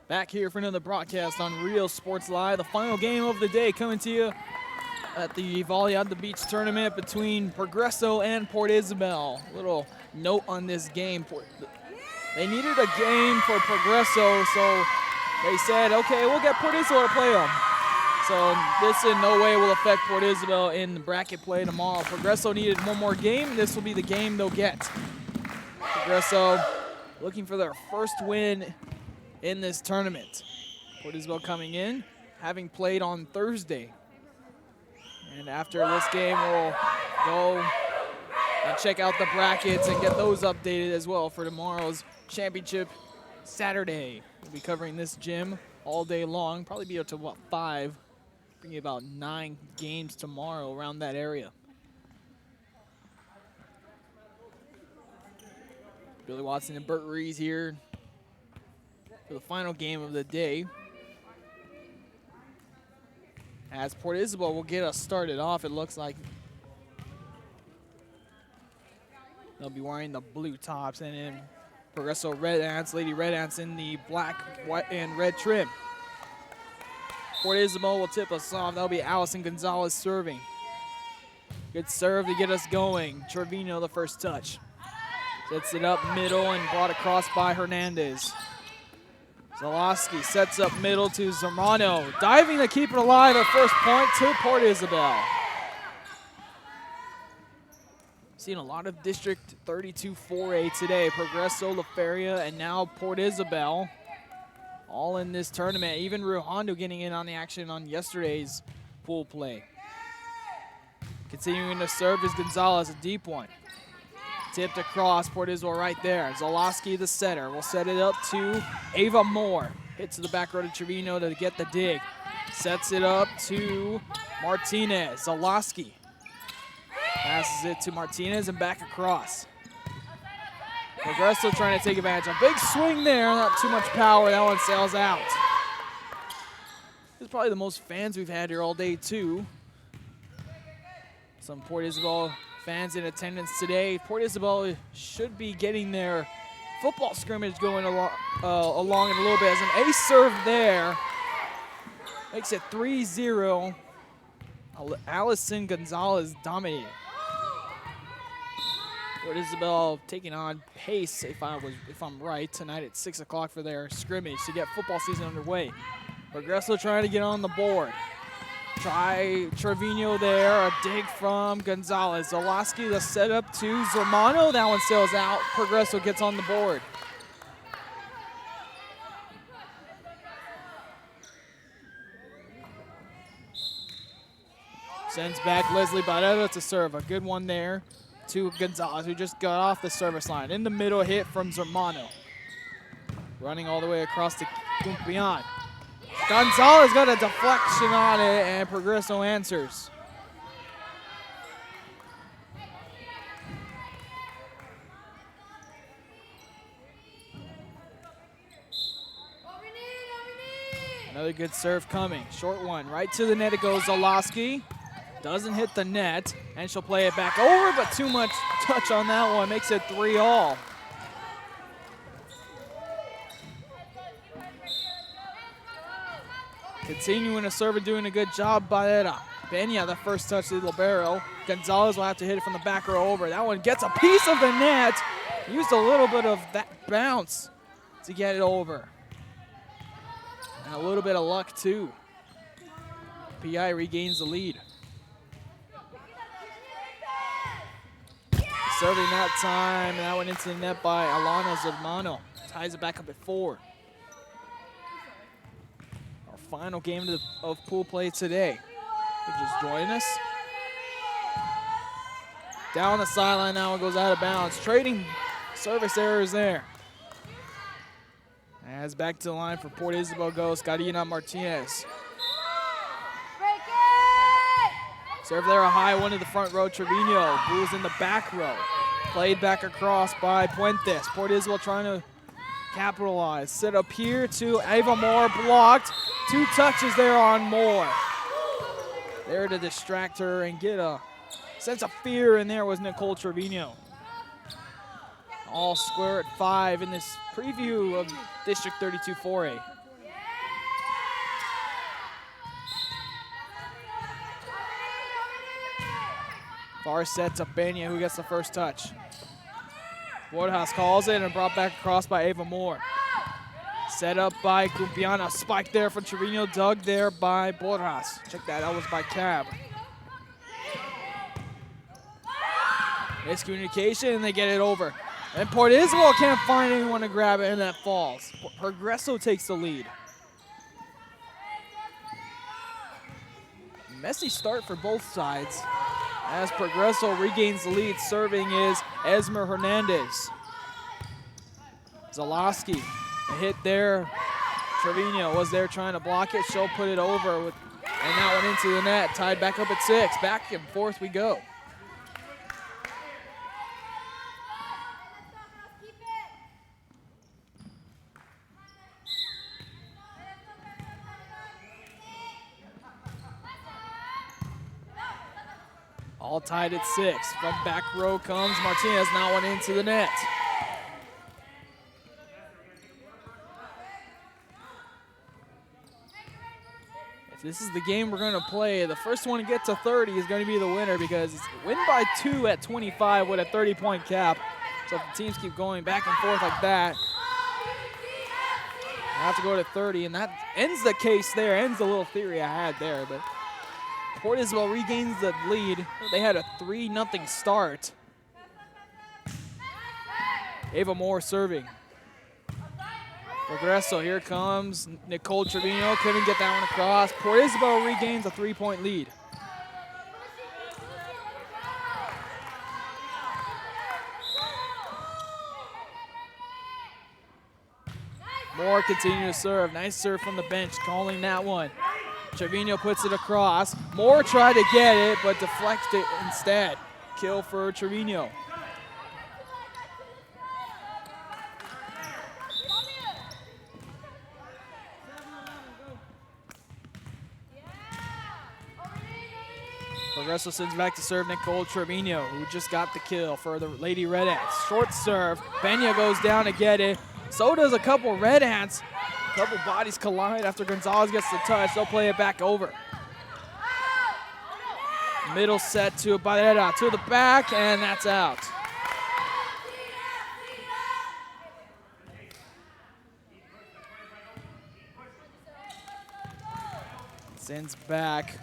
Back here for another broadcast on Real Sports Live. The final game of the day coming to you at the Volley on the Beach tournament between Progresso and Port Isabel. Little note on this game. They needed a game for Progresso, so they said, okay, we'll get Port Isabel to play them. So this in no way will affect Port Isabel in the bracket play tomorrow. Progresso needed one more game. This will be the game they'll get. Progresso looking for their first win in this tournament. Port Isabel coming in, having played on Thursday. And after this game, we'll go and check out the brackets and get those updated as well for tomorrow's championship Saturday. We'll be covering this gym all day long, probably be up to about 5, bringing about 9 games tomorrow around that area. Billy Watson and Bert Rees here for the final game of the day. As Port Isabel will get us started off, it looks like they'll be wearing the blue tops, and then Progresso Red Ants, Lady Red Ants in the black, white, and red trim. Port Isabel will tip us off. That'll be Allison Gonzalez serving. Good serve to get us going. Trevino the first touch. Sets it up middle and brought across by Hernandez. Zalowski sets up middle to Zermano. Diving to keep it alive at first point to Port Isabel. Seen a lot of District 32 4A today. Progresso, La Feria, and now Port Isabel. All in this tournament. Even Rio Hondo getting in on the action on yesterday's pool play. Continuing to serve is Gonzalez, a deep one. Tipped across, Port Isabel right there. Zalowski, the setter, will set it up to Ava Moore. Hits to the back row to Trevino to get the dig. Sets it up to Martinez. Zalowski passes it to Martinez and back across. Progresso trying to take advantage. A big swing there, not too much power. That one sails out. This is probably the most fans we've had here all day, too. Some Port Isabel fans in attendance today. Port Isabel should be getting their football scrimmage going along in a little bit. As an ace serve there makes it 3-0. Allison Gonzalez dominating. Port Isabel taking on pace, if I'm right, tonight at 6 o'clock for their scrimmage to get football season underway. Progresso trying to get on the board. Try Trevino there, a dig from Gonzalez. Zalowski, the setup to Zermano. That one sails out. Progresso gets on the board. Sends back Leslie Barrera to serve. A good one there to Gonzalez, who just got off the service line. In the middle, hit from Zermano. Running all the way across to Kumpian. Gonzalez got a deflection on it, and Progresso answers. Another good serve coming. Short one, right to the net it goes. Zalowski doesn't hit the net, and she'll play it back over, but too much touch on that one. Makes it 3-all. Continuing to serve and doing a good job by that. Benya, the first touch to the libero. Gonzalez will have to hit it from the back row over. That one gets a piece of the net. Used a little bit of that bounce to get it over. And a little bit of luck, too. PI regains the lead. Serving that time. That went into the net by Alana Zermano. Ties it back up at 4. Final game of pool play today. You're just joining us. Down the sideline now, it goes out of bounds. Trading service errors there. As back to the line for Port Isabel goes Karina Martinez. Serve there, a high one to the front row. Trevino, Bulls in the back row. Played back across by Puentes. Port Isabel trying to capitalize. Set up here to Ava Moore, blocked. 2 touches there on Moore. There to distract her and get a sense of fear in there was Nicole Trevino. All square at 5 in this preview of District 32 4A. Far set to Benya, who gets the first touch. Woodhouse calls it and brought back across by Ava Moore. Set up by Kumpiana. Spike there from Trevino, dug there by Borjas. Check that was by Cab. Miscommunication, and they get it over. And Port Isabel can't find anyone to grab it, and that falls. Progresso takes the lead. Messy start for both sides as Progresso regains the lead. Serving is Esmer Hernandez. Zalowski, a hit there. Trevino was there trying to block it. She'll put it over, and that one into the net. Tied back up at 6. Back and forth we go. All tied at 6. From back row comes Martinez, now one into the net. If this is the game we're going to play, the first one to get to 30 is going to be the winner, because it's win by 2 at 25 with a 30-point cap. So if the teams keep going back and forth like that, I have to go to 30, and that ends the case there, ends the little theory I had there. But Port Isabel regains the lead. They had a 3-0 start. Ava Moore serving. Progresso, here comes Nicole Trevino. Couldn't get that one across. Port Isabel regains a 3-point lead. Moore continue to serve. Nice serve from the bench, calling that one. Trevino puts it across. Moore tried to get it, but deflected instead. Kill for Trevino. Progresso sends back to serve Nicole Trevino, who just got the kill for the Lady Red Ants. Short serve. Benya goes down to get it. So does a couple Red Ants. A couple bodies collide after Gonzalez gets the touch. They'll play it back over. Middle set to Barrera to the back, and that's out. Sends back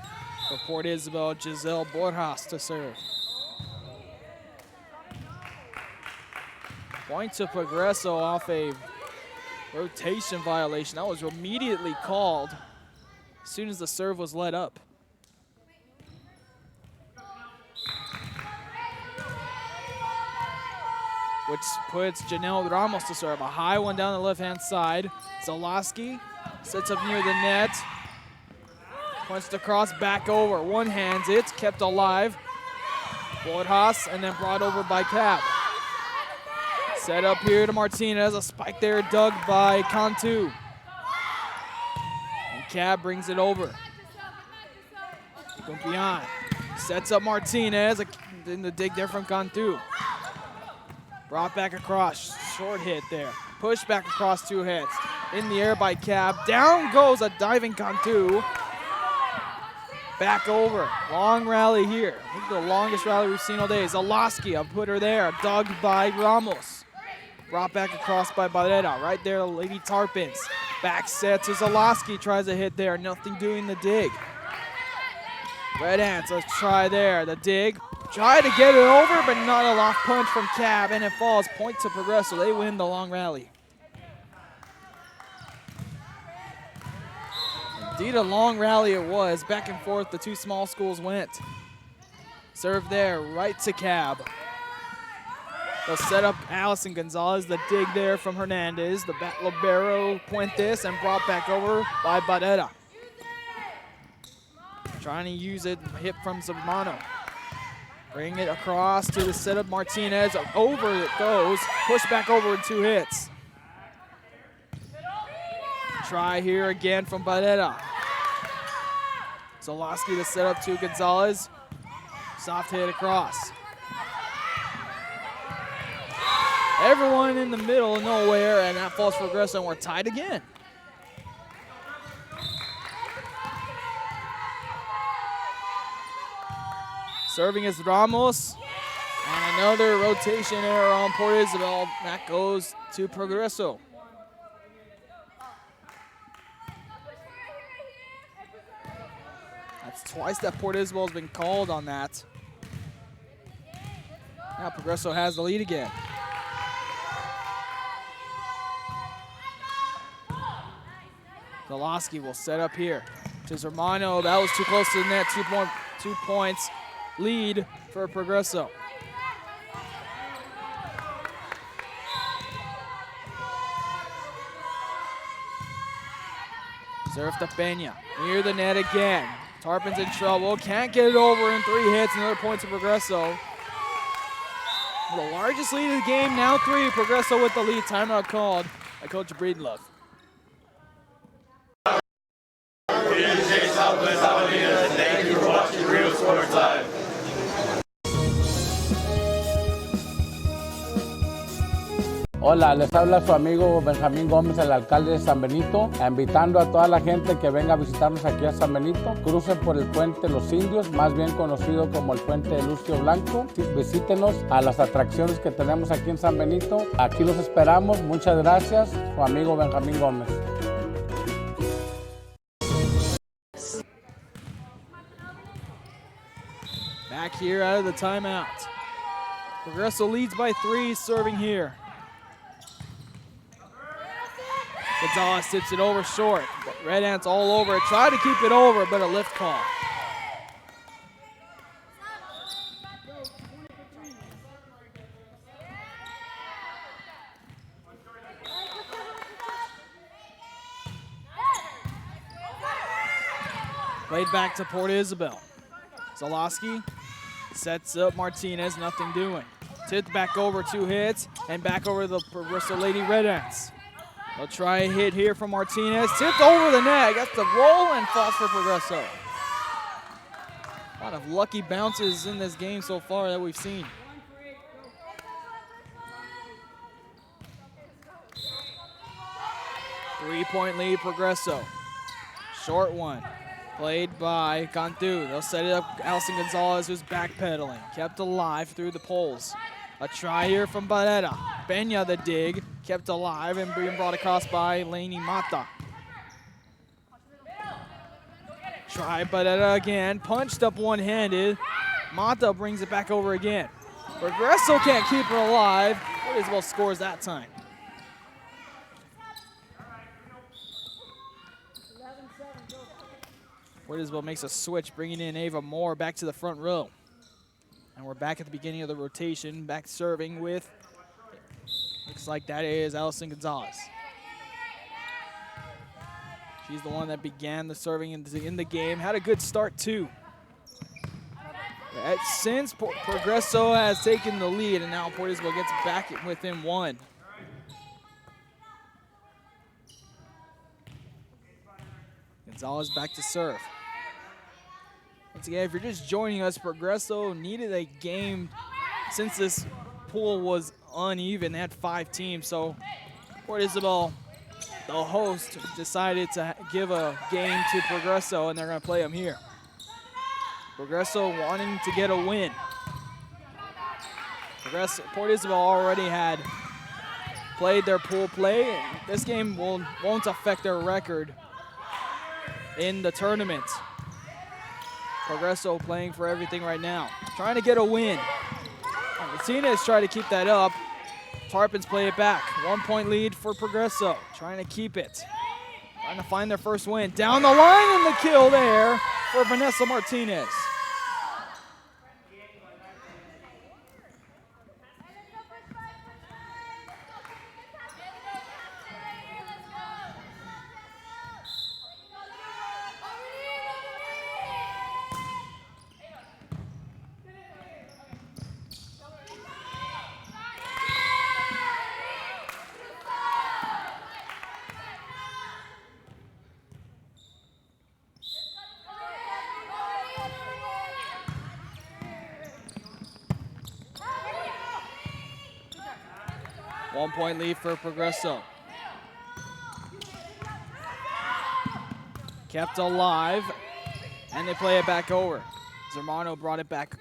for Port Isabel, Giselle Borjas to serve. Point to Progresso off a rotation violation. That was immediately called as soon as the serve was let up. Which puts Janelle Ramos to serve. A high one down the left-hand side. Zalowski sits up near the net. Punched across, back over. One hands it, kept alive. Borjas, and then brought over by Cab. Set up here to Martinez. A spike there dug by Cantu. And Cab brings it over. Kumpian sets up Martinez. In the dig there from Cantu. Brought back across. Short hit there. Pushed back across, 2 hits. In the air by Cab. Down goes a diving Cantu. Back over. Long rally here. I think the longest rally we've seen all day. Zalowski, I'll put her there. Dug by Ramos. Brought back across by Barrera. Right there, Lady Tarpons. Back set to Zalowski. Tries a hit there. Nothing doing the dig. Red Ants, let's try there. The dig. Try to get it over, but not a loft punch from Cab, and it falls. Point to Progresso. They win the long rally. Indeed, a long rally it was. Back and forth, the two small schools went. Serve there, right to Cab. They'll set up Allison Gonzalez. The dig there from Hernandez. The back libero Puentes, and brought back over by Barrera. Trying to use it, hit from Zamano. Bring it across to the setup Martinez. Over it goes. Push back over in 2 hits. Try here again from Barrera. Zalowski to set up to Gonzalez. Soft hit across. Everyone in the middle of nowhere, and that falls for Progresso, and we're tied again. Serving is Ramos. And another rotation error on Port Isabel. That goes to Progreso. That's twice that Port Isabel has been called on that. Now Progreso has the lead again. Zalowski will set up here to Zermano. That was too close to the net. 2 points lead for Progreso. Serve to Peña. Near the net again. Tarpin's in trouble. Can't get it over in 3 hits. Another point to Progreso. The largest lead of the game, now 3. Progreso with the lead. Timeout called by Coach Breedlove. Thank you for watching Real Sports Live. Hola, les habla su amigo Benjamín Gómez, el alcalde de San Benito, invitando a toda la gente que venga a visitarnos aquí a San Benito. Crucen por el puente Los Indios, más bien conocido como el puente de Lucio Blanco. Visítenos a las atracciones que tenemos aquí en San Benito. Aquí los esperamos. Muchas gracias. Su amigo Benjamín Gómez. Back here out of the timeout. Progreso leads by 3, serving here. Gonzalez tips it over short. Red Ants all over it. Try to keep it over, but a lift call. Played back to Port Isabel. Zalowski sets up Martinez, nothing doing. Tipped back over, 2 hits, and back over the Progreso Lady Red Ants. They'll try a hit here from Martinez. Tipped over the net. Gets the roll and falls for Progreso. A lot of lucky bounces in this game so far that we've seen. Three-point lead, Progreso. Short one. Played by Cantu. They'll set it up. Allison Gonzalez, who's backpedaling. Kept alive through the poles. A try here from Barrera. Peña the dig. Kept alive and being brought across by Laney Mata. Try Barrera again. Punched up one-handed. Mata brings it back over again. Progreso can't keep her alive. Port Isabel scores that time. Port Isabel makes a switch, bringing in Ava Moore back to the front row. And we're back at the beginning of the rotation, back serving with, looks like that is Allison Gonzalez. She's the one that began the serving in the game. Had a good start too. Since Progreso has taken the lead, and now Port Isabel gets back within 1. Gonzalez back to serve. Once again, if you're just joining us, Progreso needed a game since this pool was uneven. They had 5 teams, so Port Isabel, the host, decided to give a game to Progreso, and they're going to play them here. Progreso wanting to get a win. Port Isabel already had played their pool play. And this game won't affect their record in the tournament. Progreso playing for everything right now. Trying to get a win. Martinez trying to keep that up. Tarpins play it back. 1-point lead for Progreso. Trying to keep it. Trying to find their first win. Down the line and the kill there for Vanessa Martinez. One-point lead for Progreso. Kept alive, and they play it back over. Zermano brought it back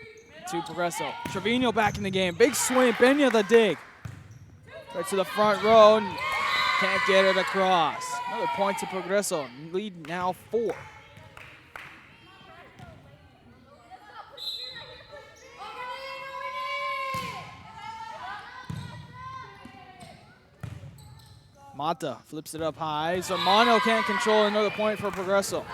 to Progresso. Trevino back in the game. Big swing. Pena the dig. Right to the front row. Can't get it across. Another point to Progresso. Lead now 4. Mata flips it up high. Zermano can't control. Another point for Progresso.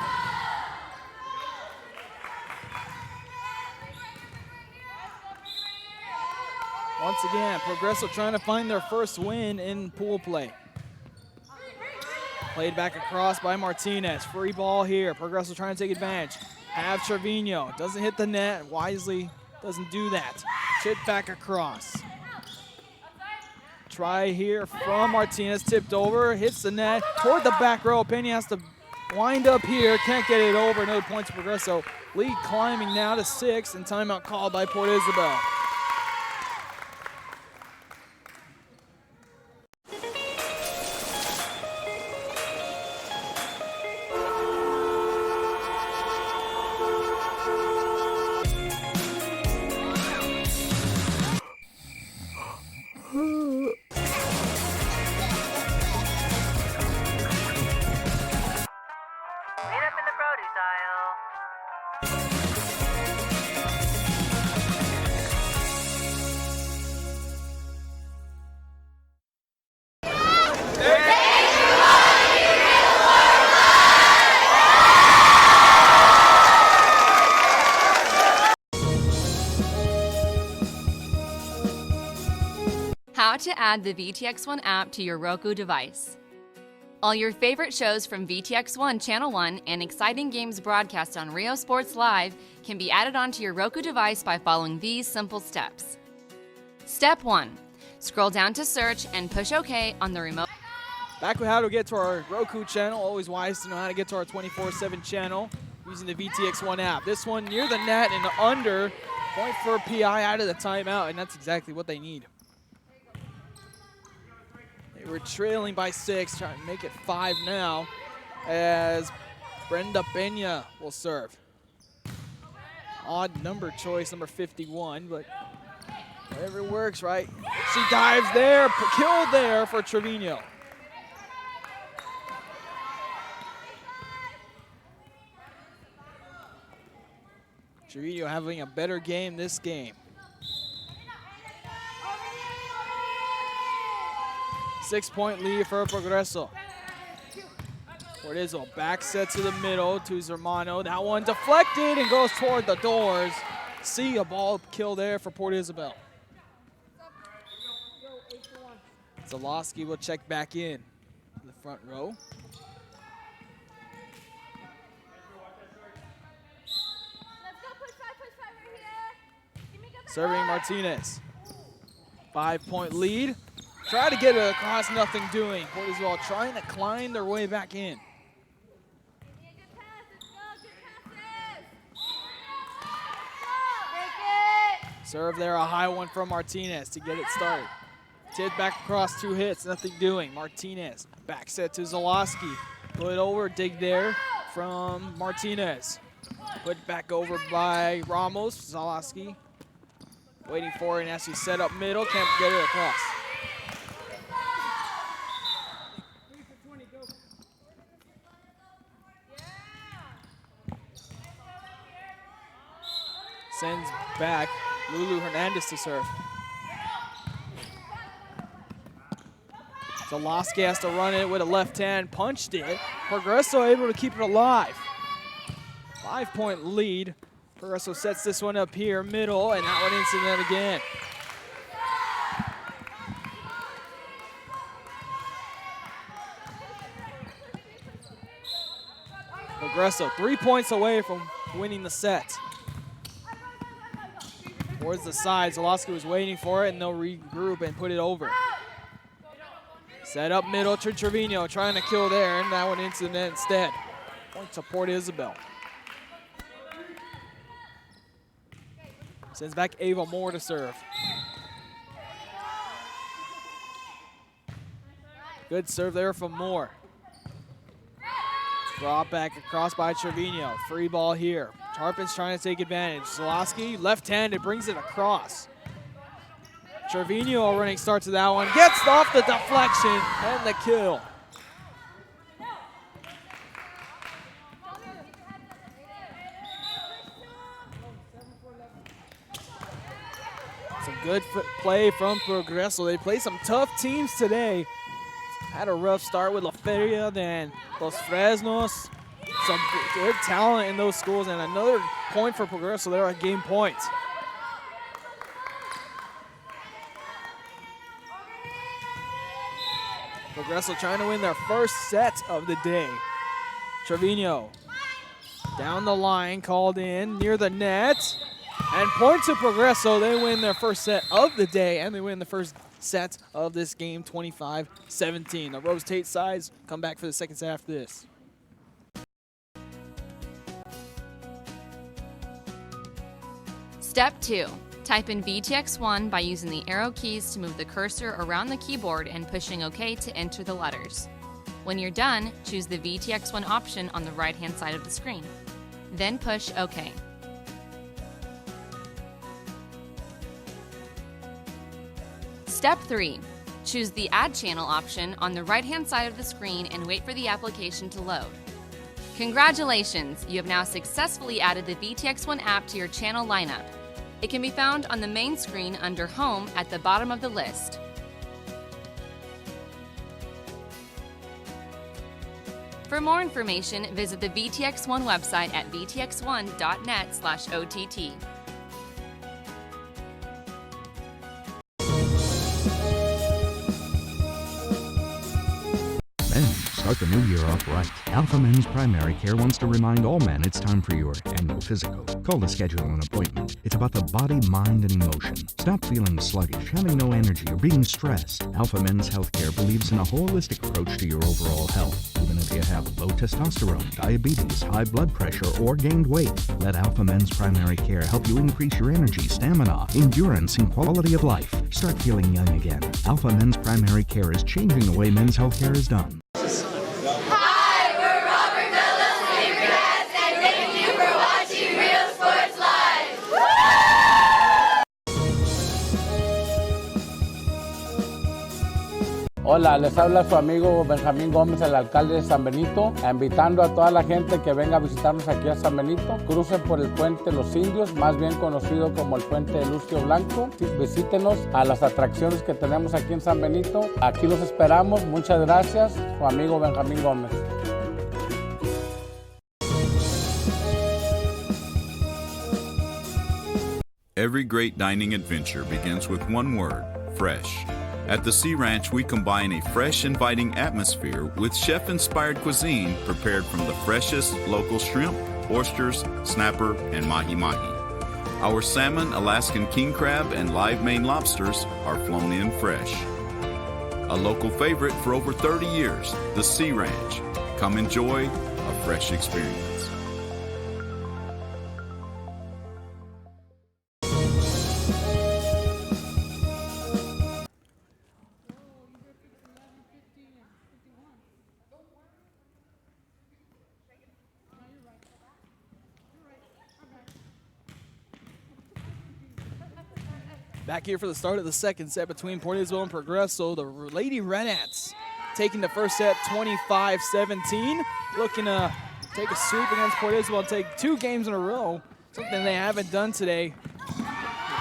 Once again, Progresso trying to find their first win in pool play. Played back across by Martinez. Free ball here. Progresso trying to take advantage. Have Trevino. Doesn't hit the net. Wisely doesn't do that. Chip back across. Try here from Martinez. Tipped over. Hits the net. Toward the back row. Pena has to wind up here. Can't get it over. Another point to Progresso. Lead climbing now to 6. And timeout called by Port Isabel. How to add the VTX1 app to your Roku device. All your favorite shows from VTX1 Channel 1 and exciting games broadcast on Rio Sports Live can be added onto your Roku device by following these simple steps. Step 1. Scroll down to search and push OK on the remote. Back with how to get to our Roku channel. Always wise to know how to get to our 24/7 channel using the VTX1 app. This one near the net and under. Point for PI out of the timeout, and that's exactly what they need. They were trailing by 6, trying to make it 5 now as Brenda Pena will serve. Odd number choice, number 51, but whatever works, right? She dives there, killed there for Trevino. Trevino having a better game this game. 6-point lead for Progreso. Cortizzo back set to the middle to Zermano. That one deflected and goes toward the doors. See a ball kill there for Port Isabel. Zalowski will check back in the front row. Serving Martinez. 5-point lead. Try to get it across, nothing doing. Port Isabel trying to climb their way back in. Serve there, a high one from Martinez to get it started. Tipped back across, 2 hits, nothing doing. Martinez, back set to Zalowski. Put it over, dig there from Martinez. Put back over by Ramos, Zalowski. Waiting for it, and as he set up middle, can't get it across. Sends back Lulu Hernandez to serve. Zalowski has to run it with a left hand, punched it. Progresso able to keep it alive. 5-point lead. Progresso sets this one up here, middle, and that one into the net again. Progresso 3 points away from winning the set. Towards the side, Zalowski was waiting for it, and they'll regroup and put it over. Set up middle to Trevino, trying to kill there, and that one into the net instead. Point to Port Isabel. Sends back Ava Moore to serve. Good serve there from Moore. Drop back across by Trevino. Free ball here. Tarpin's trying to take advantage. Zalowski, left-handed, brings it across. Trevino, a running start to that one, gets off the deflection and the kill. Some good play from Progreso. They play some tough teams today. Had a rough start with La Feria, then Los Fresnos. Some good talent in those schools, and another point for Progreso there at game point. Progreso trying to win their first set of the day. Trevino down the line, called in near the net. And point to Progreso. They win their first set of the day, and they win the first set of this game, 25-17. The Rose Tate sides come back for the second set after this. Step 2. Type in VTX1 by using the arrow keys to move the cursor around the keyboard and pushing OK to enter the letters. When you're done, choose the VTX1 option on the right-hand side of the screen. Then push OK. Step 3. Choose the Add Channel option on the right-hand side of the screen and wait for the application to load. Congratulations! You have now successfully added the VTX1 app to your channel lineup. It can be found on the main screen under Home at the bottom of the list. For more information, visit the VTX1 website at vtx1.net/OTT. Start the new year off right. Alpha Men's Primary Care wants to remind all men it's time for your annual physical. Call to schedule an appointment. It's about the body, mind, and emotion. Stop feeling sluggish, having no energy, or being stressed. Alpha Men's Healthcare believes in a holistic approach to your overall health. Even if you have low testosterone, diabetes, high blood pressure, or gained weight, let Alpha Men's Primary Care help you increase your energy, stamina, endurance, and quality of life. Start feeling young again. Alpha Men's Primary Care is changing the way men's healthcare is done. Hola, les habla su amigo Benjamín Gómez, el alcalde de San Benito, invitando a toda la gente que venga a visitarnos aquí a San Benito. Crucen por el puente Los Indios, más bien conocido como el puente de Lucio Blanco. Visítenos a las atracciones que tenemos aquí en San Benito. Aquí los esperamos. Muchas gracias. Su amigo Benjamín Gómez. Every great dining adventure begins with one word: fresh. At the Sea Ranch, we combine a fresh, inviting atmosphere with chef-inspired cuisine prepared from the freshest local shrimp, oysters, snapper, and mahi-mahi. Our salmon, Alaskan king crab, and live Maine lobsters are flown in fresh. A local favorite for over 30 years, the Sea Ranch. Come enjoy a fresh experience. Back here for the start of the second set between Port Isabel and Progreso. The Lady Red Ants taking the first set 25-17. Looking to take a sweep against Port Isabel and take 2 games in a row. Something they haven't done today.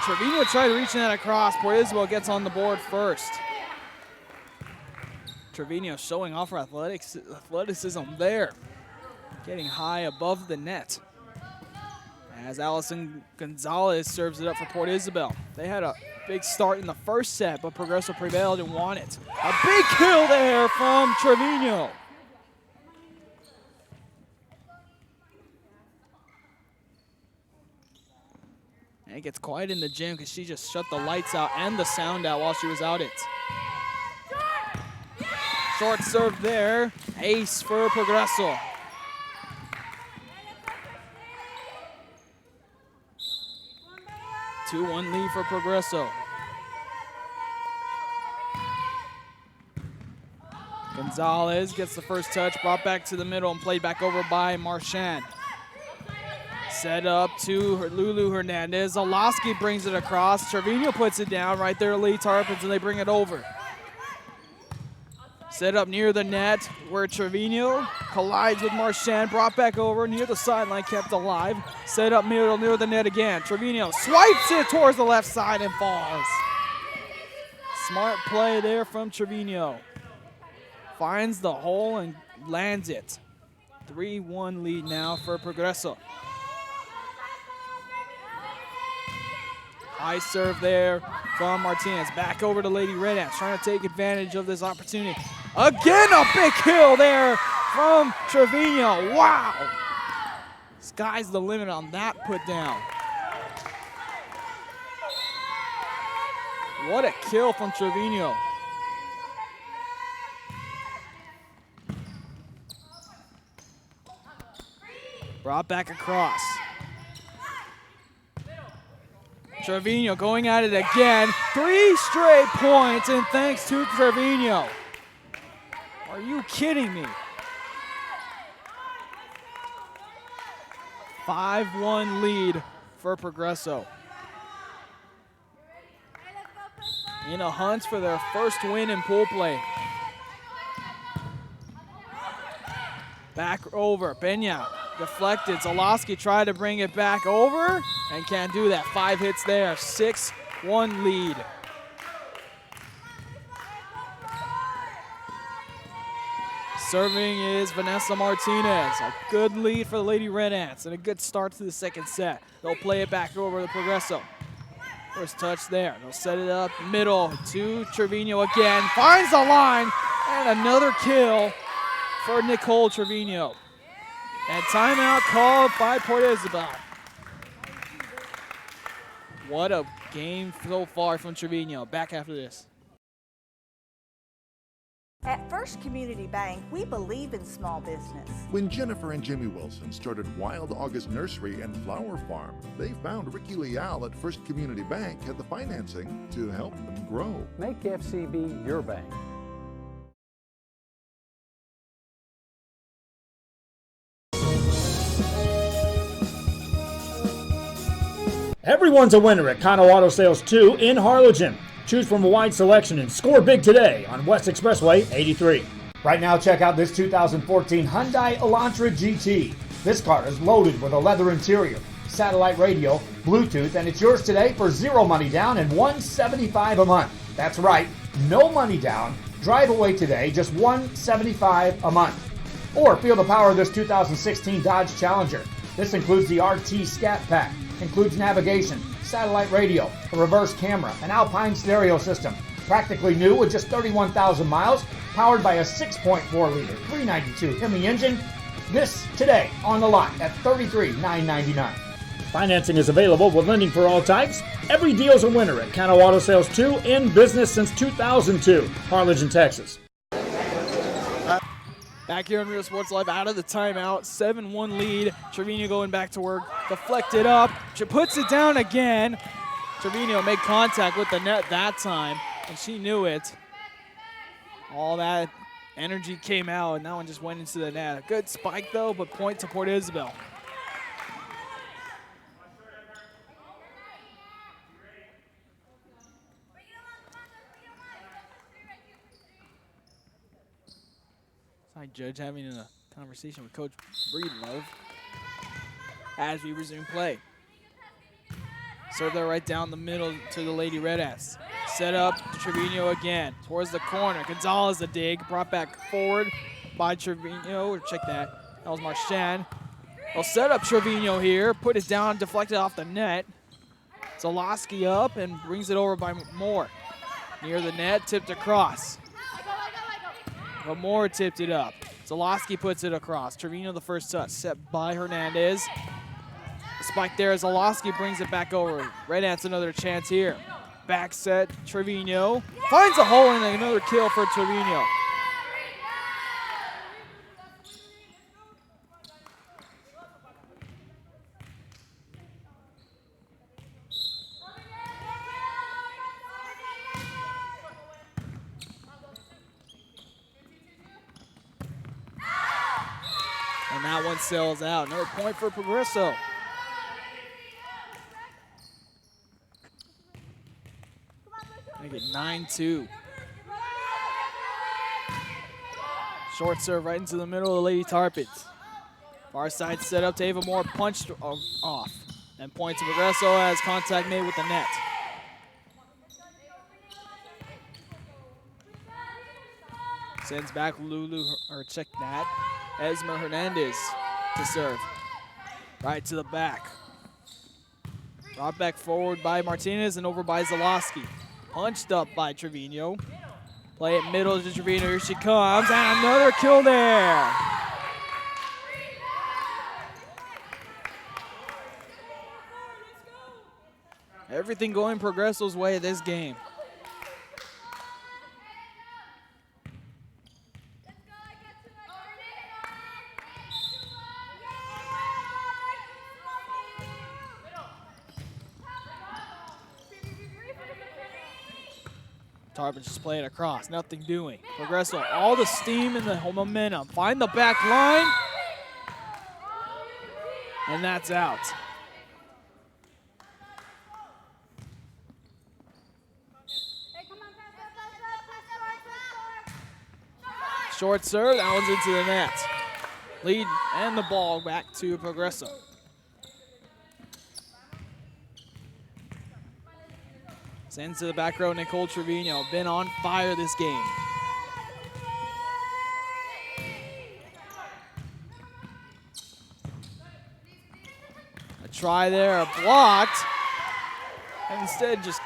Trevino tried reaching that across. Port Isabel gets on the board first. Trevino showing off her athleticism there. Getting high above the net. As Allison Gonzalez serves it up for Port Isabel. They had a big start in the first set, but Progreso prevailed and won it. A big kill there from Trevino. And it gets quiet in the gym because she just shut the lights out and the sound out while she was out it. Short serve there. Ace for Progreso. 2-1 lead for Progreso. Gonzalez gets the first touch, brought back to the middle and played back over by Marchand. Set up to Lulu Hernandez. Zalowski brings it across. Trevino puts it down right there. Lee Tarpons, and they bring it over. Set up near the net where Trevino collides with Marchand. Brought back over near the sideline, kept alive. Set up middle near the net again. Trevino swipes it towards the left side and falls. Smart play there from Trevino. Finds the hole and lands it. 3-1 lead now for Progreso. High serve there from Martinez. Back over to Lady Red Ants, trying to take advantage of this opportunity. Again, a big kill there from Trevino. Wow. Sky's the limit on that put down. What a kill from Trevino. Brought back across. Trevino going at it again. 3 straight points, and thanks to Trevino. Are you kidding me? 5-1 lead for Progreso. In a hunt for their first win in pool play. Back over, Peña deflected. Zalowski tried to bring it back over and can't do that. 5 hits there, 6-1 lead. Serving is Vanessa Martinez. A good lead for the Lady Red Ants and a good start to the second set. They'll play it back over to Progreso. First touch there. They'll set it up middle to Trevino again. Finds the line and another kill for Nicole Trevino. And timeout called by Port Isabel. What a game so far from Trevino. Back after this. At First Community Bank, we believe in small business. When Jennifer and Jimmy Wilson started Wild August Nursery and Flower Farm, they found Ricky Leal at First Community Bank had the financing to help them grow. Make FCB your bank. Everyone's a winner at Kano Auto Sales 2 in Harlingen. Choose from a wide selection and score big today on West Expressway 83. Right now, check out this 2014 Hyundai Elantra GT. This car is loaded with a leather interior, satellite radio, Bluetooth, and it's yours today for zero money down and $175 a month. That's right, no money down. Drive away today, just $175 a month. Or feel the power of this 2016 Dodge Challenger. This includes the RT Scat Pack, includes navigation, satellite radio, a reverse camera, an Alpine stereo system. Practically new with just 31,000 miles, powered by a 6.4-liter 392 Hemi engine. This today on the lot at $33,999. Financing is available with lending for all types. Every deal's a winner at Kano Auto Sales 2, in business since 2002, Harlingen, Texas. Back here on Real Sports Live, out of the timeout, 7-1 lead. Trevino going back to work, deflected up, she puts it down again. Trevino made contact with the net that time, and she knew it. All that energy came out, and that one just went into the net. A good spike though, but point to Port Isabel. Side judge having a conversation with Coach Breedlove as we resume play. Serve that right down the middle to the Lady Red Ants. Set up Trevino again towards the corner. Gonzalez a dig, brought back forward by Trevino. Check that. That was Marchand. They'll set up Trevino here, put it down, deflected off the net. Zalowski up and brings it over by Moore. Near the net, tipped across. But Moore tipped it up. Zalowski puts it across. Trevino the first touch, set by Hernandez. The spike there as Zalowski brings it back over. Red Ants another chance here. Back set, Trevino. Finds a hole and another kill for Trevino. And that one sails out. Another point for Progresso. make it 9-2. Short serve right into the middle of the Lady Tarpons. Far side set up to Ava Moore, punched off. And point to Progresso as contact made with the net. Sends back Lulu, or check that. Esmer Hernandez to serve. Right to the back. Brought back forward by Martinez and over by Zalowski. Punched up by Trevino. Play it middle to Trevino. Here she comes. And another kill there. Everything going Progresso's way this game. Tarpon just playing across, nothing doing. Progresso, all the steam and the momentum. Find the back line. And that's out. Short serve, that one's into the net. Lead and the ball back to Progresso. Sends to the back row, Nicole Trevino. Been on fire this game. A try there, blocked. And instead just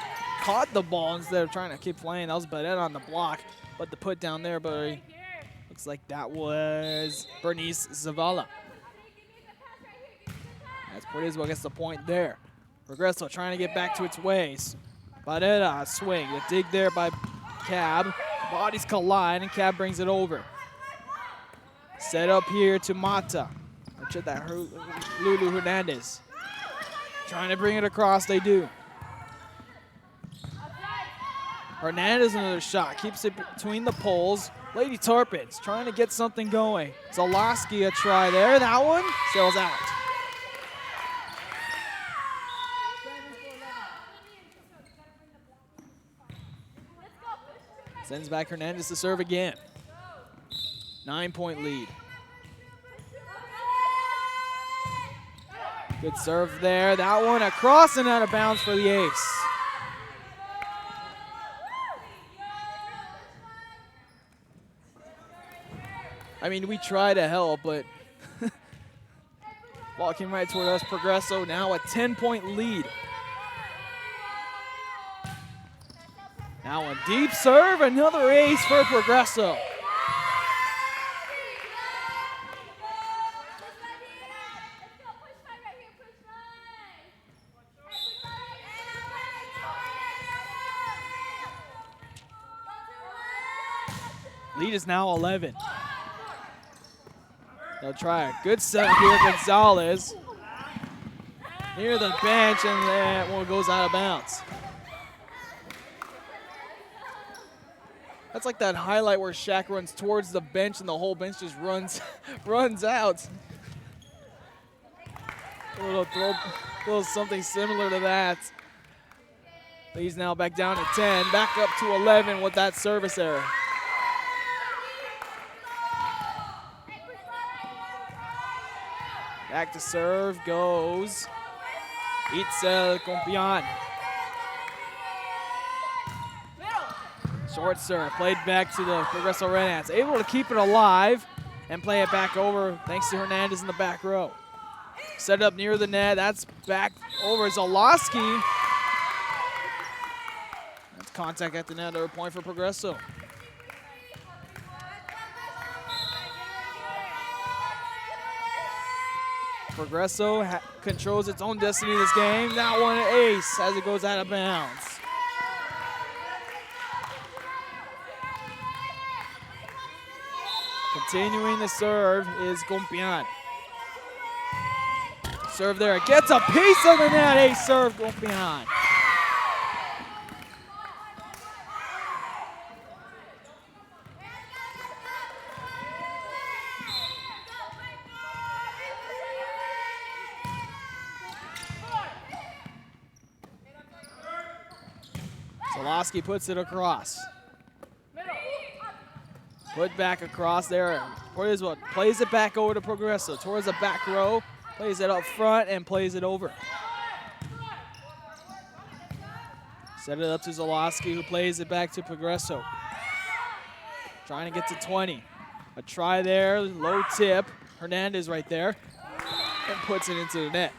caught the ball instead of trying to keep playing. That was Badet on the block, but the put down there, but looks like that was Bernice Zavala. As Portismo gets the point there. Progresso trying to get back to its ways. Barrera swing, the dig there by Cab. Bodies collide and Cab brings it over. Set up here to Mata. Or to that Lulu Hernandez. Trying to bring it across, they do. Hernandez another shot, keeps it between the poles. Lady Tarpons trying to get something going. Zalowski a try there, that one sails out. Sends back Hernandez to serve again. 9-point lead. Good serve there. That one across and out of bounds for the ace. I mean, we try to help, but ball came right toward us. Progresso now a 10-point lead. Now a deep serve, another ace for Progresso. Lead is now 11. They'll try a good set here, Gonzalez. Near the bench, and that one goes out of bounds. That's like that highlight where Shaq runs towards the bench and the whole bench just runs out. A little something similar to that. He's now back down to 10, back up to 11 with that service error. Back to serve goes Itzel Compian. Short serve, played back to the Progresso Redhats. Able to keep it alive and play it back over thanks to Hernandez in the back row. Set up near the net, that's back over Zalowski. That's contact at the net, another point for Progresso. Progresso controls its own destiny this game. That one an ace as it goes out of bounds. Continuing the serve is Compian. Serve there, it gets a piece of the net. Ace serve, Compian. Zalowski puts it across. Put back across there. Portismo plays it back over to Progresso towards the back row. Plays it up front and plays it over. Set it up to Zalowski, who plays it back to Progresso. Trying to get to 20. A try there, low tip. Hernandez right there. And puts it into the net.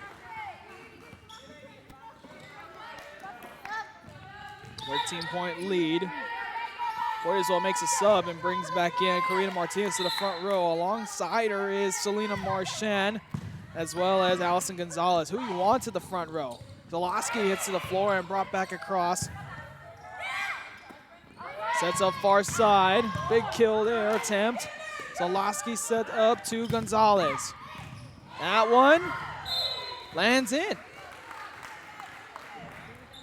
13-point lead. Portismo makes a sub and brings back in Karina Martinez to the front row. Alongside her is Selena Marchand, as well as Allison Gonzalez, who you want to the front row. Zalowski hits to the floor and brought back across. Sets up far side. Big kill there, attempt. Zalowski set up to Gonzalez. That one lands in.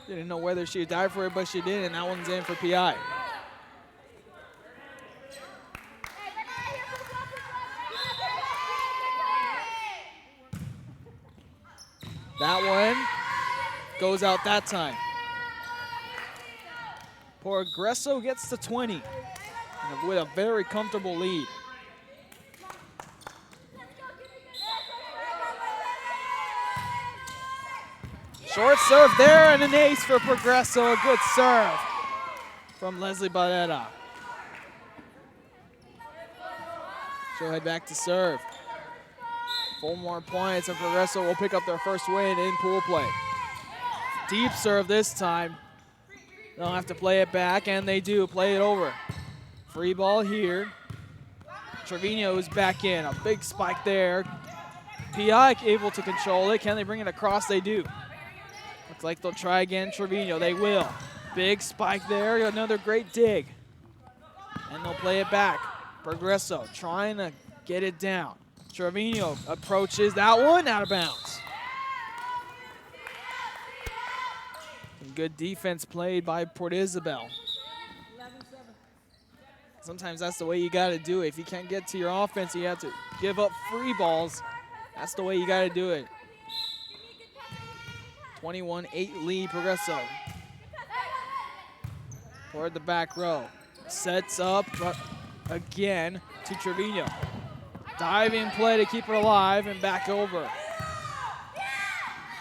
Didn't know whether she died for it, but she did, and that one's in for PI. That one goes out that time. Progresso gets to 20 with a very comfortable lead. Short serve there and an ace for Progresso. A good serve from Leslie Barrera. She'll head back to serve. 4 more points and Progresso will pick up their first win in pool play. Deep serve this time. They'll have to play it back, and they do. Play it over. Free ball here. Trevino is back in. A big spike there. PI able to control it. Can they bring it across? They do. Looks like they'll try again. Trevino, they will. Big spike there. Another great dig. And they'll play it back. Progresso trying to get it down. Trevino approaches that one out of bounds. Some good defense played by Port Isabel. Sometimes that's the way you got to do it. If you can't get to your offense, you have to give up free balls. That's the way you got to do it. 21-8 lead, Progresso. Toward the back row. Sets up again to Trevino. Diving play to keep it alive and back over.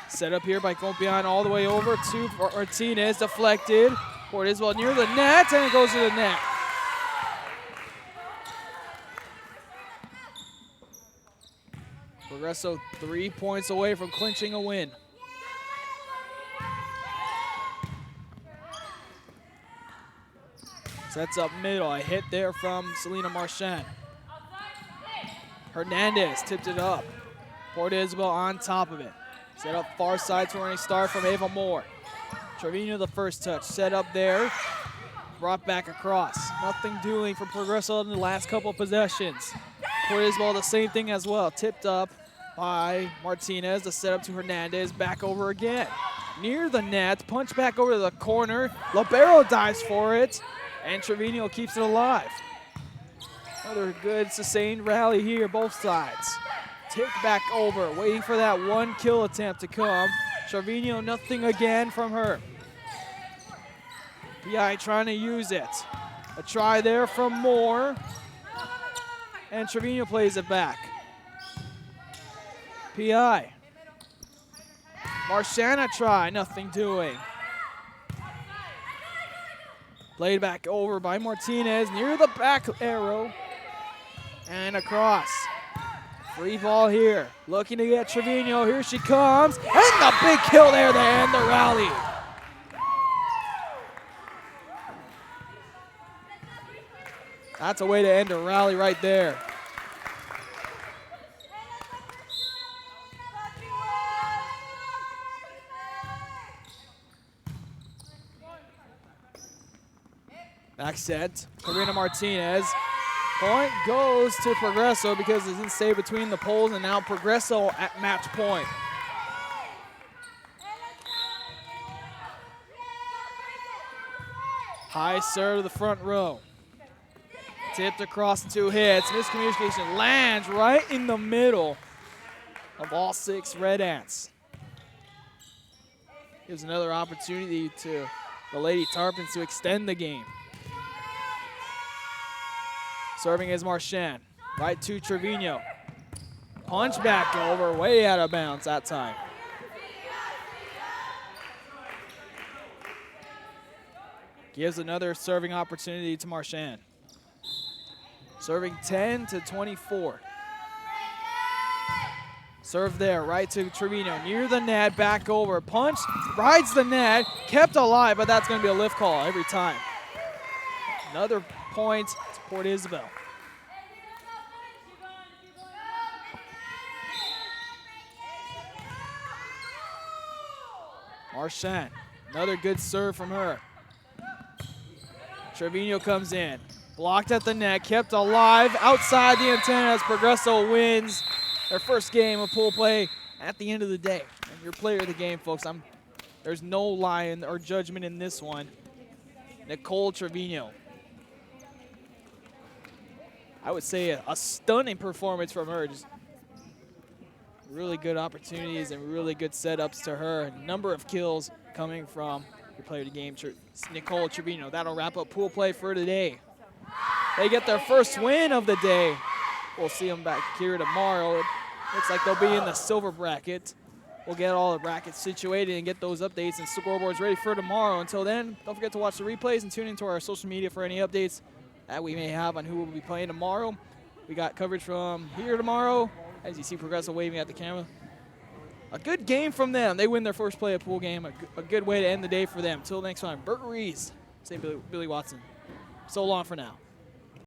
Set up here by Compian all the way over to Martinez. Deflected. Port Isabel near the net, and it goes to the net. Progresso 3 points away from clinching a win. Sets up middle. A hit there from Selena Marchand. Hernandez tipped it up. Port Isabel on top of it. Set up far side to running start from Ava Moore. Trevino the first touch. Set up there. Brought back across. Nothing doing for Progresso in the last couple of possessions. Port Isabel the same thing as well. Tipped up by Martinez. The setup to Hernandez. Back over again. Near the net. Punch back over to the corner. Libero dives for it. And Trevino keeps it alive. Another good sustained rally here, both sides. Tipped back over, waiting for that one kill attempt to come. Trevino, nothing again from her. PI trying to use it. A try there from Moore. And Trevino plays it back. PI. Marchand a try, nothing doing. Played back over by Martinez near the back arrow. And across. Free ball here. Looking to get Trevino. Here she comes. And the big kill there to end the rally. That's a way to end a rally right there. Back set. Karina Martinez. Point goes to Progresso because it didn't stay between the poles, and now Progresso at match point. High serve to the front row. Tipped across 2 hits. Miscommunication lands right in the middle of all 6 Red Ants. Gives another opportunity to the Lady Tarpons to extend the game. Serving is Marchand. Right to Trevino. Punch back over, way out of bounds that time. Gives another serving opportunity to Marchand. Serving 10-24. Serve there, right to Trevino, near the net, back over. Punch, rides the net, kept alive, but that's going to be a lift call every time. Another point to Port Isabel. Marchand, another good serve from her. Trevino comes in, blocked at the net, kept alive, outside the antenna as Progreso wins their first game of pool play at the end of the day. And your player of the game, folks, there's no lie or judgment in this one. Nicole Trevino. I would say a stunning performance from her. Just really good opportunities and really good setups to her. A number of kills coming from your player of the game, Nicole Trevino. That'll wrap up pool play for today. They get their first win of the day. We'll see them back here tomorrow. It looks like they'll be in the silver bracket. We'll get all the brackets situated and get those updates and scoreboards ready for tomorrow. Until then, don't forget to watch the replays and tune into our social media for any updates that we may have on who will be playing tomorrow. We got coverage from here tomorrow. As you see Progresso waving at the camera. A good game from them. They win their first play of pool game. A good way to end the day for them. Till next time, Bert Rees, say Billy Watson. So long for now.